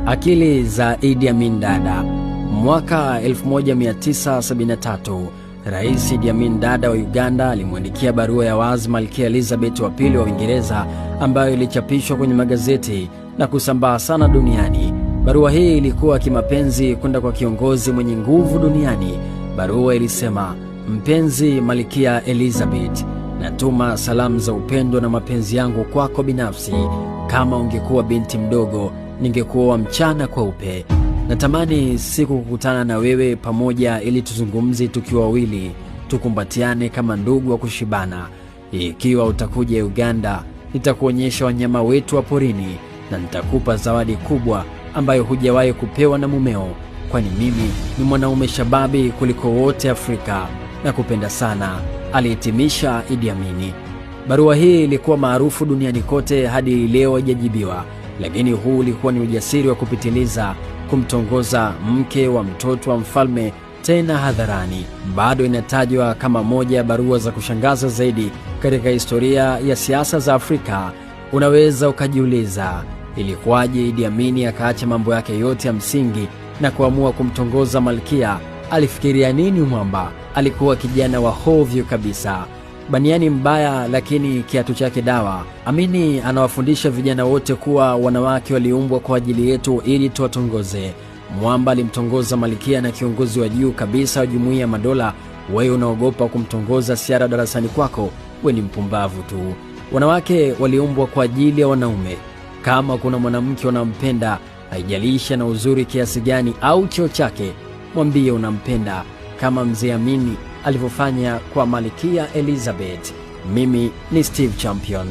Akili za Idi Amin Dada. Mwaka 1973, Rais Idi Amin Dada wa Uganda alimwandikia barua ya wazi Malkia Elizabeth wa pili wa Uingereza ambayo ilichapishwa kwenye magazeti na kusambaa sana duniani. Barua hii ilikuwa kimapenzi kwenda kwa kiongozi mwenye nguvu duniani. Barua ilisema: Mpenzi Malkia Elizabeth, natuma salamu za upendo na mapenzi yangu kwako binafsi. Kama ungekuwa binti mdogo, ningekuoa mchana kweupe. Natamani siku kukutana na wewe pamoja ili tuzungumze tukiwa wawili, tukumbatiane kama ndugu wa kushibana. Ikiwa utakuja Uganda, nitakuonyesha wanyama wetu wa porini na nitakupa zawadi kubwa ambayo hujawahi kupewa na mumeo, kwani mimi ni mwanaume shababi kuliko wote Afrika. Nakupenda sana, alihitimisha Idi Amin. Barua hii ilikuwa maarufu duniani kote hadi leo haijajibiwa, lakini huu ulikuwa ni ujasiri wa kupitiliza kumtongoza mke wa mtoto wa mfalme, tena hadharani. Bado inatajwa kama moja ya barua za kushangaza zaidi katika historia ya siasa za Afrika. Unaweza ukajiuliza, ilikuwaje Idi Amin akaacha mambo yake yote ya msingi na kuamua kumtongoza malkia? Alifikiria nini mwamba? Alikuwa kijana wa hovyo kabisa, baniani mbaya lakini kiatu chake dawa. Amini anawafundisha vijana wote kuwa wanawake waliumbwa kwa ajili yetu ili tuwatongoze. Mwamba alimtongoza malkia na kiongozi wa juu kabisa wa Jumuiya ya Madola. Wewe unaogopa kumtongoza siara darasani kwako? We ni mpumbavu tu. Wanawake waliumbwa kwa ajili ya wanaume. Kama kuna mwanamke unampenda, haijalishi na uzuri kiasi gani au cheo chake, mwambie unampenda kama Mzee Amin alivyofanya kwa Malkia Elizabeth. Mimi ni Steve Champion.